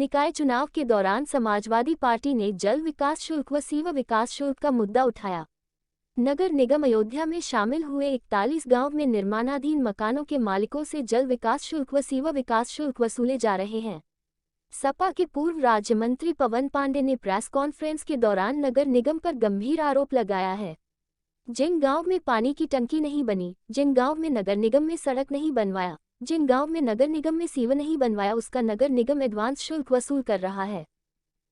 निकाय चुनाव के दौरान समाजवादी पार्टी ने जल विकास शुल्क व सीवर विकास शुल्क का मुद्दा उठाया। नगर निगम अयोध्या में शामिल हुए 41 गांव में निर्माणाधीन मकानों के मालिकों से जल विकास शुल्क व सीवर विकास शुल्क वसूले जा रहे हैं। सपा के पूर्व राज्य मंत्री पवन पांडे ने प्रेस कॉन्फ्रेंस के दौरान नगर निगम पर गंभीर आरोप लगाया है। जिन गांव में पानी की टंकी नहीं बनी, जिन गांव में नगर निगम में सड़क नहीं बनवाया, जिन गांव में नगर निगम में सीवर नहीं बनवाया, उसका नगर निगम एडवांस शुल्क वसूल कर रहा है,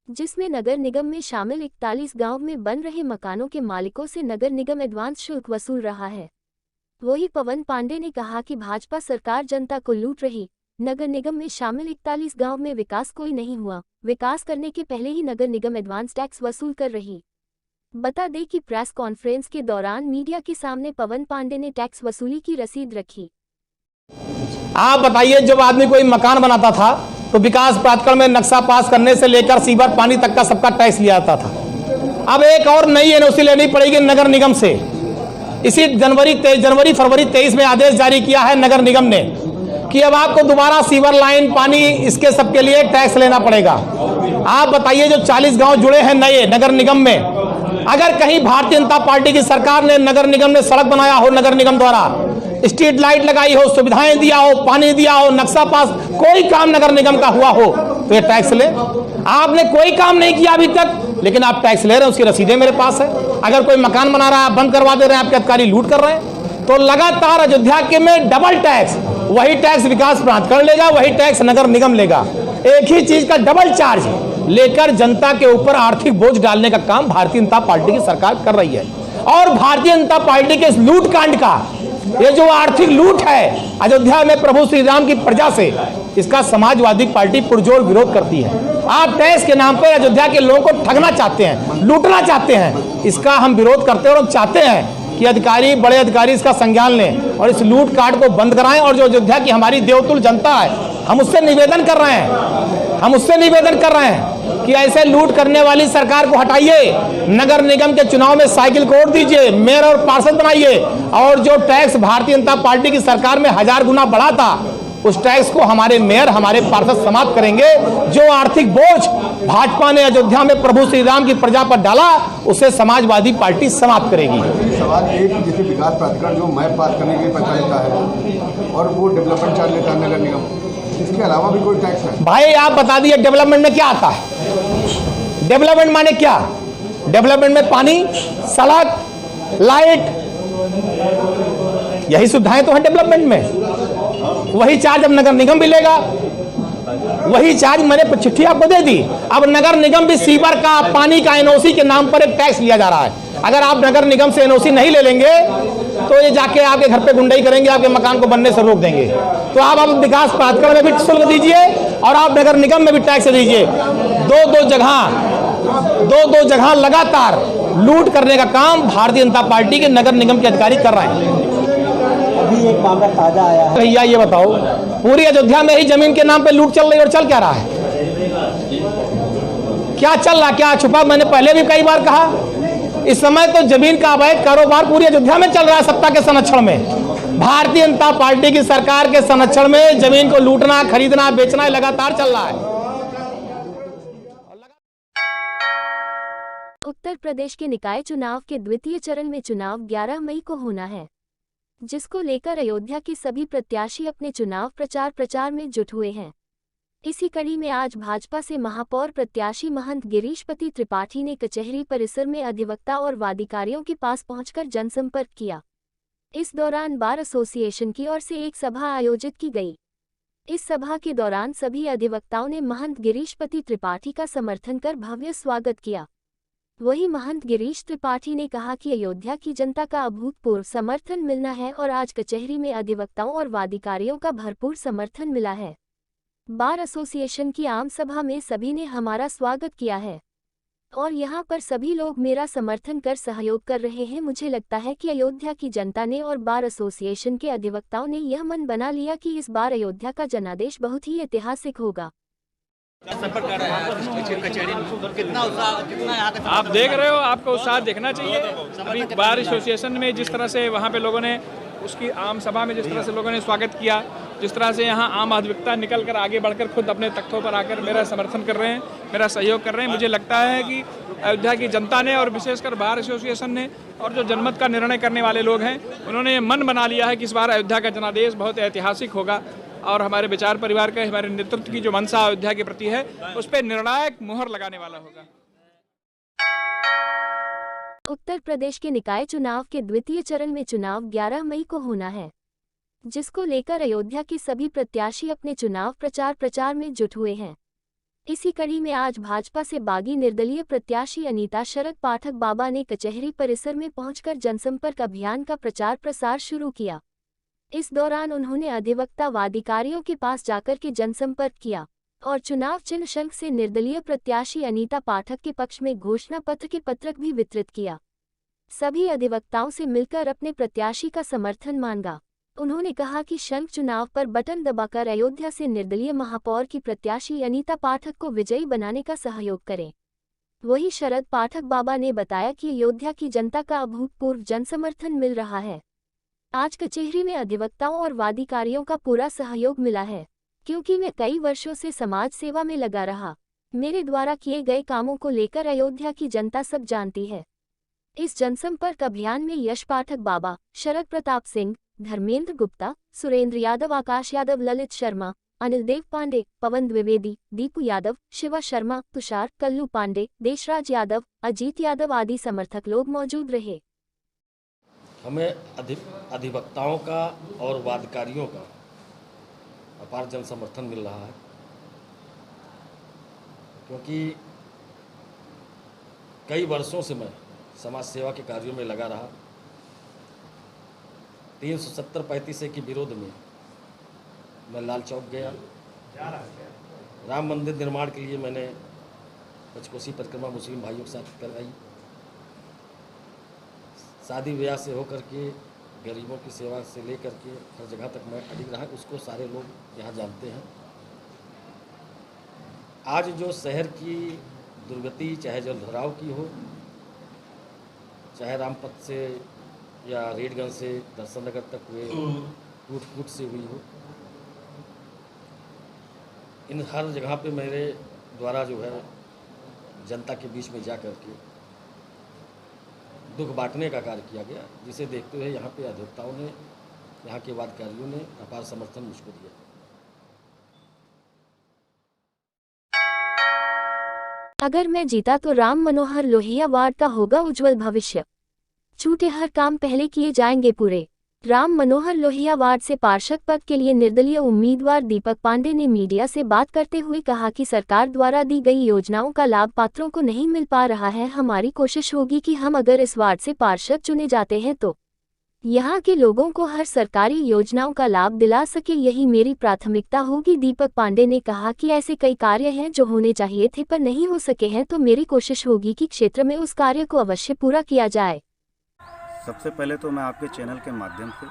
जिसमें नगर निगम में शामिल 41 गांव में बन रहे मकानों के मालिकों से नगर निगम एडवांस शुल्क वसूल रहा है। वही पवन पांडे ने कहा कि भाजपा सरकार जनता को लूट रही। नगर निगम में शामिल 41 गांव में विकास कोई नहीं हुआ, विकास करने के पहले ही नगर निगम एडवांस टैक्स वसूल कर रही। बता दें कि प्रेस कॉन्फ्रेंस के दौरान मीडिया के सामने पवन पांडे ने टैक्स वसूली की रसीद रखी। आप बताइए, जब आदमी कोई मकान बनाता था तो विकास प्राधिकरण में नक्शा पास करने से लेकर सीवर पानी तक का सबका टैक्स लिया जाता था। अब एक और नई एनओसी लेनी पड़ेगी नगर निगम से। इसी जनवरी फरवरी 23 में आदेश जारी किया है नगर निगम ने कि अब आपको दोबारा सीवर लाइन, पानी, इसके सबके लिए टैक्स लेना पड़ेगा। आप बताइए, जो 40 गांव जुड़े हैं नए नगर निगम में, अगर कहीं भारतीय जनता पार्टी की सरकार ने, नगर निगम ने सड़क बनाया हो, नगर निगम द्वारा स्ट्रीट लाइट लगाई हो, सुविधाएं दिया हो, पानी दिया हो, नक्शा पास, कोई काम नगर निगम का हुआ हो तो ये टैक्स ले। आपने कोई काम नहीं किया अभी तक, लेकिन आप टैक्स ले रहे हैं, उसकी रसीदें मेरे पास है। अगर कोई मकान बना रहा है, बंद करवा दे रहे हैं, आपके अधिकारी लूट कर रहे हैं। तो लगातार अयोध्या के में डबल टैक्स, वही टैक्स विकास प्राधिकरण लेगा, वही टैक्स नगर निगम लेगा। एक ही चीज का डबल चार्ज लेकर जनता के ऊपर आर्थिक बोझ डालने का काम भारतीय जनता पार्टी की सरकार कर रही है। और भारतीय जनता पार्टी के इस लूट कांड का, ये जो आर्थिक लूट है अयोध्या में प्रभु श्री राम की प्रजा से, इसका समाजवादी पार्टी पुरजोर विरोध करती है। आप टैक्स के नाम पर अयोध्या के लोगों को ठगना चाहते हैं, लूटना चाहते हैं, इसका हम विरोध करते हैं और हम चाहते हैं कि अधिकारी, बड़े अधिकारी इसका संज्ञान लें और इस लूट कांड को बंद कराएं। और जो अयोध्या की हमारी देवतुल्य जनता है, हम उससे निवेदन कर रहे हैं कि ऐसे लूट करने वाली सरकार को हटाइए। नगर निगम के चुनाव में साइकिल कोड दीजिए, मेयर और पार्षद बनाइए, और जो टैक्स भारतीय जनता पार्टी की सरकार में 1000 गुना बढ़ा था, उस टैक्स को हमारे मेयर, हमारे पार्षद समाप्त करेंगे। जो आर्थिक बोझ भाजपा ने अयोध्या में प्रभु श्री राम की प्रजा पर डाला, उसे समाजवादी पार्टी समाप्त करेगी। सवाल एक, जैसे विकास प्राधिकरण जो मैप पास करने के पैसा लेता है और वो डेवलपमेंट चार्ज लेता है नगर निगम, इसके अलावा भी कोई टैक्स है? भाई आप बता दिए डेवलपमेंट में क्या आता है? डेवलपमेंट माने क्या? डेवलपमेंट में पानी, सड़क, लाइट, यही सुविधाएं तो है डेवलपमेंट में। वही चार्ज अब नगर निगम भी लेगा, वही चार्ज मैंने चिट्ठी आपको दे दी। अब नगर निगम भी सीवर का, पानी का एनओसी के नाम पर एक टैक्स लिया जा रहा है। अगर आप नगर निगम से एनओसी नहीं ले लेंगे तो ये जाके आपके घर पे गुंडाई करेंगे, आपके मकान को बनने से रोक देंगे। तो आप विकास प्राधिकरण में भी शुल्क दीजिए और आप नगर निगम में भी टैक्स दीजिए। दो जगह लगातार लूट करने का काम भारतीय जनता पार्टी के नगर निगम के अधिकारी कर रहे हैं। अभी एक मामला ताजा आया है। भैया ये बताओ, पूरी अयोध्या में ही जमीन के नाम पे लूट चल रही है और चल क्या रहा है? क्या चल रहा, क्या छुपा? मैंने पहले भी कई बार कहा, इस समय तो जमीन का अवैध कारोबार पूरी अयोध्या में चल रहा है। सत्ता के संरक्षण में, भारतीय जनता पार्टी की सरकार के संरक्षण में जमीन को लूटना, खरीदना, बेचना लगातार चल रहा है। उत्तर प्रदेश के निकाय चुनाव के द्वितीय चरण में चुनाव 11 मई को होना है, जिसको लेकर अयोध्या के सभी प्रत्याशी अपने चुनाव प्रचार में जुट हुए हैं। इसी कड़ी में आज भाजपा से महापौर प्रत्याशी महंत गिरीशपति त्रिपाठी ने कचहरी परिसर में अधिवक्ता और वादिकारियों के पास पहुंचकर जनसंपर्क किया। इस दौरान बार एसोसिएशन की ओर से एक सभा आयोजित की गई। इस सभा के दौरान सभी अधिवक्ताओं ने महंत गिरीशपति त्रिपाठी का समर्थन कर भव्य स्वागत किया। वहीं महंत गिरीश त्रिपाठी ने कहा कि अयोध्या की जनता का अभूतपूर्व समर्थन मिलना है और आज कचहरी में अधिवक्ताओं और वादिकारियों का भरपूर समर्थन मिला है। बार एसोसिएशन की आम सभा में सभी ने हमारा स्वागत किया है और यहाँ पर सभी लोग मेरा समर्थन कर सहयोग कर रहे हैं। मुझे लगता है कि अयोध्या की जनता ने और बार एसोसिएशन के अधिवक्ताओं ने यह मन बना लिया कि इस बार अयोध्या का जनादेश बहुत ही ऐतिहासिक होगा। आप देख रहे हो, आपको उत्साह देखना चाहिए। अभी बार एसोसिएशन में जिस तरह से वहाँ पे लोगों ने उसकी आम सभा में जिस तरह से लोगों ने स्वागत किया, जिस तरह से यहाँ आम अधिवक्ता निकल कर आगे बढ़कर खुद अपने तख्तों पर आकर मेरा समर्थन कर रहे हैं, मेरा सहयोग कर रहे हैं, मुझे लगता है कि अयोध्या की जनता ने और विशेषकर बार एसोसिएशन ने और जो जनमत का निर्णय करने वाले लोग हैं, उन्होंने ये मन बना लिया है कि इस बार अयोध्या का जनादेश बहुत ऐतिहासिक होगा और हमारे विचार परिवार का, हमारे नेतृत्व की जो मंशा अयोध्या के प्रति है, उस पर निर्णायक मुहर लगाने वाला होगा। उत्तर प्रदेश के निकाय चुनाव के द्वितीय चरण में चुनाव 11 मई को होना है, जिसको लेकर अयोध्या के सभी प्रत्याशी अपने चुनाव प्रचार में जुट हुए हैं। इसी कड़ी में आज भाजपा से बागी निर्दलीय प्रत्याशी अनीता शरद पाठक बाबा ने कचहरी परिसर में पहुंचकर जनसंपर्क अभियान का प्रचार प्रसार शुरू किया। इस दौरान उन्होंने अधिवक्ता व अधिकारियों के पास जाकर के जनसंपर्क किया और चुनाव चिन्ह शंख से निर्दलीय प्रत्याशी अनीता पाठक के पक्ष में घोषणा पत्र के पत्रक भी वितरित किया। सभी अधिवक्ताओं से मिलकर अपने प्रत्याशी का समर्थन मांगा। उन्होंने कहा कि शंख चुनाव पर बटन दबाकर अयोध्या से निर्दलीय महापौर की प्रत्याशी अनीता पाठक को विजयी बनाने का सहयोग करें। वहीं शरद पाठक बाबा ने बताया कि अयोध्या की जनता का अभूतपूर्व जनसमर्थन मिल रहा है। आज कचहरी में अधिवक्ताओं और वादिकारियों का पूरा सहयोग मिला है, क्योंकि मैं कई वर्षों से समाज सेवा में लगा रहा। मेरे द्वारा किए गए कामों को लेकर अयोध्या की जनता सब जानती है। इस जनसंपर्क अभियान में यश पाठक बाबा, शरद प्रताप सिंह, धर्मेंद्र गुप्ता, सुरेंद्र यादव, आकाश यादव, ललित शर्मा, अनिल देव पांडे, पवन द्विवेदी, दीपू यादव, शिवा शर्मा, तुषार, कल्लू पांडे, देशराज यादव, अजीत यादव आदि समर्थक लोग मौजूद रहे। हमें अधिवक्ताओं का और वादकारियों का अपार जन समर्थन मिल रहा है, क्योंकि कई वर्षों से मैं समाज सेवा के कार्यों में लगा रहा। 370-35 के विरोध में मैं लाल चौक गया। राम मंदिर निर्माण के लिए मैंने पंचकोसी परिक्रमा मुस्लिम भाइयों के साथ करवाई। शादी ब्याह से होकर के गरीबों की सेवा से लेकर के हर जगह तक मैं अडिग रहा, उसको सारे लोग यहाँ जानते हैं। आज जो शहर की दुर्गति, चाहे जलभराव की हो, चाहे रामपथ से या रेडगंज से दर्शन नगर तक हुए टूट से हुई हो, इन हर जगह पे मेरे द्वारा जो है जनता के बीच में जा कर के दुख बांटने का कार्य किया गया, जिसे देखते हुए यहाँ पे अधिवक्ताओं ने, यहाँ के वादकारियों ने अपार समर्थन मुझको दिया। अगर मैं जीता तो राम मनोहर लोहिया वार्ड का होगा उज्जवल भविष्य। छूटे हर काम पहले किए जाएंगे पूरे। राम मनोहर लोहिया वार्ड से पार्षद पद के लिए निर्दलीय उम्मीदवार दीपक पांडे ने मीडिया से बात करते हुए कहा कि सरकार द्वारा दी गई योजनाओं का लाभ पात्रों को नहीं मिल पा रहा है। हमारी कोशिश होगी कि हम अगर इस वार्ड से पार्षद चुने जाते हैं तो यहाँ के लोगों को हर सरकारी योजनाओं का लाभ दिला सके, यही मेरी प्राथमिकता होगी। दीपक पांडे ने कहा कि ऐसे कई कार्य हैं जो होने चाहिए थे पर नहीं हो सके हैं, तो मेरी कोशिश होगी कि क्षेत्र में उस कार्य को अवश्य पूरा किया जाए। सबसे पहले तो मैं आपके चैनल के माध्यम से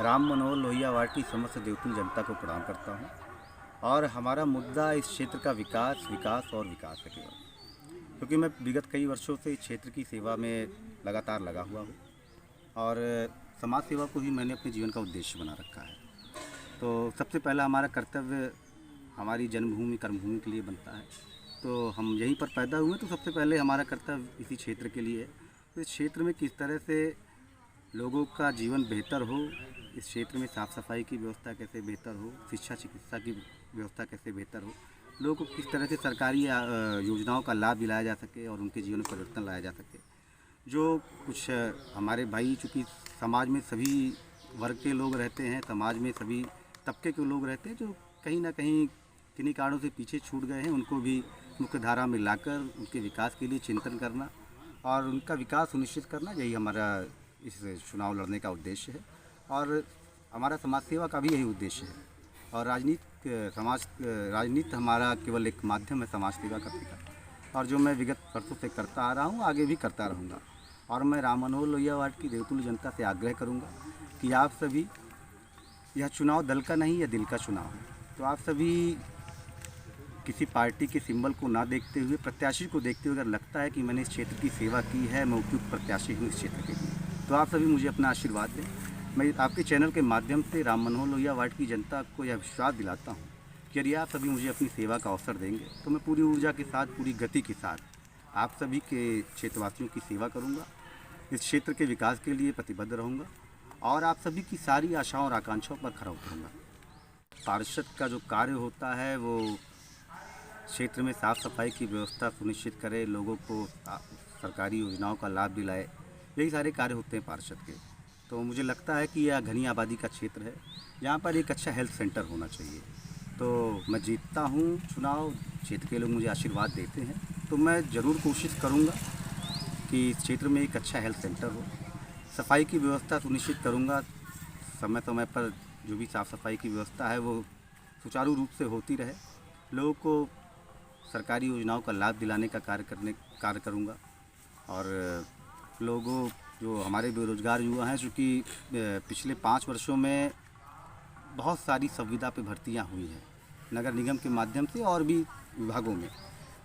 राम मनोहर लोहिया वार्ड की समस्त देवतुल जनता को प्रणाम करता हूं, और हमारा मुद्दा इस क्षेत्र का विकास और विकास है केवल, क्योंकि मैं विगत कई वर्षों से इस क्षेत्र की सेवा में लगातार लगा हुआ हूं और समाज सेवा को ही मैंने अपने जीवन का उद्देश्य बना रखा है। तो सबसे पहला हमारा कर्तव्य हमारी जन्मभूमि कर्मभूमि के लिए बनता है, तो हम यहीं पर पैदा हुए, तो सबसे पहले हमारा कर्तव्य इसी क्षेत्र के लिए है। तो इस क्षेत्र में किस तरह से लोगों का जीवन बेहतर हो, इस क्षेत्र में साफ़ सफाई की व्यवस्था कैसे बेहतर हो, शिक्षा चिकित्सा की व्यवस्था कैसे बेहतर हो, लोगों को किस तरह से सरकारी योजनाओं का लाभ दिलाया जा सके और उनके जीवन में परिवर्तन लाया जा सके। जो कुछ हमारे भाई, चूँकि समाज में सभी वर्ग के लोग रहते हैं, समाज में सभी तबके के लोग रहते हैं, जो कहीं ना कहीं किन्हीं कारणों से पीछे छूट गए हैं, उनको भी मुख्य धारा में लाकर उनके विकास के लिए चिंतन करना और उनका विकास सुनिश्चित करना, यही हमारा इस चुनाव लड़ने का उद्देश्य है। और हमारा समाज सेवा का भी यही उद्देश्य है, और राजनीति हमारा केवल एक माध्यम है समाज सेवा करने का, और जो मैं विगत वर्षों से करता आ रहा हूँ, आगे भी करता रहूँगा। और मैं राम मनोहर लोहिया वार्ड की देवतुल्य जनता से आग्रह करूँगा कि आप सभी, यह चुनाव दल का नहीं, यह दिल का चुनाव है, तो आप सभी किसी पार्टी के सिंबल को ना देखते हुए, प्रत्याशी को देखते हुए, अगर लगता है कि मैंने इस क्षेत्र की सेवा की है, मैं उपयुक्त प्रत्याशी हूँ इस क्षेत्र के लिए, तो आप सभी मुझे अपना आशीर्वाद दें। मैं आपके चैनल के माध्यम से राम मनोहर लोहिया वार्ड की जनता को यह विश्वास दिलाता हूँ कि यदि आप सभी मुझे अपनी सेवा का अवसर देंगे तो मैं पूरी ऊर्जा के साथ, पूरी गति के साथ आप सभी के क्षेत्रवासियों की सेवा करूँगा, इस क्षेत्र के विकास के लिए प्रतिबद्ध रहूँगा और आप सभी की सारी आशाओं और आकांक्षाओं पर खरा उतरूँगा। पार्षद का जो कार्य होता है वो क्षेत्र में साफ़ सफाई की व्यवस्था सुनिश्चित करे, लोगों को सरकारी योजनाओं का लाभ दिलाए, यही सारे कार्य होते हैं पार्षद के। तो मुझे लगता है कि यह घनी आबादी का क्षेत्र है, यहाँ पर एक अच्छा हेल्थ सेंटर होना चाहिए। तो मैं जीतता हूँ चुनाव, क्षेत्र के लोग मुझे आशीर्वाद देते हैं, तो मैं ज़रूर कोशिश करूँगा कि इस क्षेत्र में एक अच्छा हेल्थ सेंटर हो, सफाई की व्यवस्था सुनिश्चित करूँगा, समय समय पर जो भी साफ़ सफाई की व्यवस्था है वो सुचारू रूप से होती रहे, लोगों को सरकारी योजनाओं का लाभ दिलाने का कार्य करूँगा। और लोगों जो हमारे बेरोजगार युवा हैं, चूँकि पिछले 5 वर्षों में बहुत सारी संविदा पे भर्तियां हुई हैं नगर निगम के माध्यम से और भी विभागों में,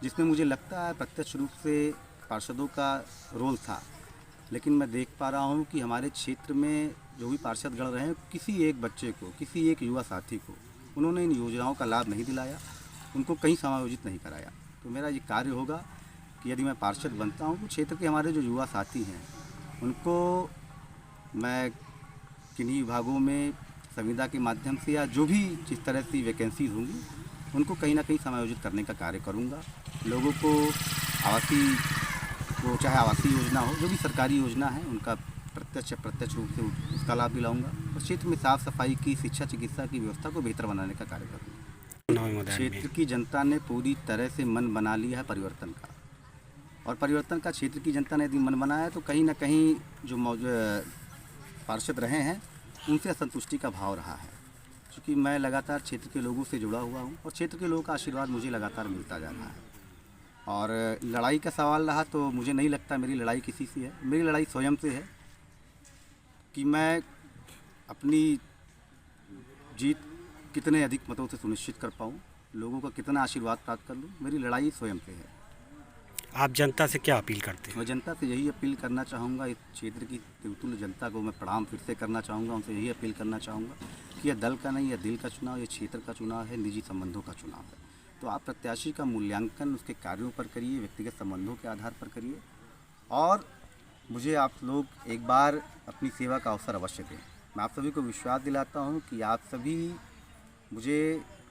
जिसमें मुझे लगता है प्रत्यक्ष रूप से पार्षदों का रोल था। लेकिन मैं देख पा रहा हूं कि हमारे क्षेत्र में जो भी पार्षद गण रहे हैं, किसी एक बच्चे को, किसी एक युवा साथी को उन्होंने इन योजनाओं का लाभ नहीं दिलाया, उनको कहीं समायोजित नहीं कराया। तो मेरा ये कार्य होगा कि यदि मैं पार्षद बनता हूँ तो क्षेत्र के हमारे जो युवा साथी हैं उनको मैं किन्हीं विभागों में संविदा के माध्यम से या जो भी जिस तरह की वैकेंसीज होंगी उनको कहीं ना कहीं समायोजित करने का कार्य करूँगा। लोगों को चाहे आवासीय योजना हो, जो भी सरकारी योजना है उनका प्रत्यक्ष रूप से उसका लाभ दिलाऊंगा और क्षेत्र में साफ़ सफाई की, शिक्षा चिकित्सा की व्यवस्था को बेहतर बनाने का कार्य करूँगा। क्षेत्र की जनता ने पूरी तरह से मन बना लिया है परिवर्तन का, और परिवर्तन का क्षेत्र की जनता ने यदि मन बनाया है तो कहीं ना कहीं जो पार्षद रहे हैं उनसे असंतुष्टि का भाव रहा है। क्योंकि मैं लगातार क्षेत्र के लोगों से जुड़ा हुआ हूँ और क्षेत्र के लोगों का आशीर्वाद मुझे लगातार मिलता जा रहा है। और लड़ाई का सवाल रहा तो मुझे नहीं लगता मेरी लड़ाई किसी से है, मेरी लड़ाई स्वयं से है कि मैं अपनी जीत कितने अधिक मतों से सुनिश्चित कर पाऊँ, लोगों का कितना आशीर्वाद प्राप्त कर लूँ, मेरी लड़ाई स्वयं से है। आप जनता से क्या अपील करते हैं? मैं जनता से यही अपील करना चाहूँगा, इस क्षेत्र की तिलतुल जनता को मैं प्रणाम फिर से करना चाहूँगा, उनसे यही अपील करना चाहूँगा कि यह दल का नहीं, यह दिल का चुनाव, यह क्षेत्र का चुनाव है, निजी संबंधों का चुनाव है। तो आप प्रत्याशी का मूल्यांकन उसके कार्यों पर करिए, व्यक्तिगत संबंधों के आधार पर करिए और मुझे आप लोग एक बार अपनी सेवा का अवसर अवश्य दें। मैं आप सभी को विश्वास दिलाता हूँ कि आप सभी मुझे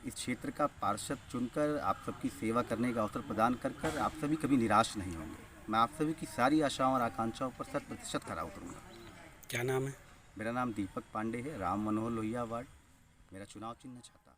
इस क्षेत्र का पार्षद चुनकर आप सबकी सेवा करने का अवसर प्रदान कर आप सभी कभी निराश नहीं होंगे। मैं आप सभी की सारी आशाओं और आकांक्षाओं पर 100% खरा उतरूँगा। क्या नाम है? मेरा नाम दीपक पांडे है, राम मनोहर लोहिया वार्ड मेरा चुनाव चिन्ह छाता।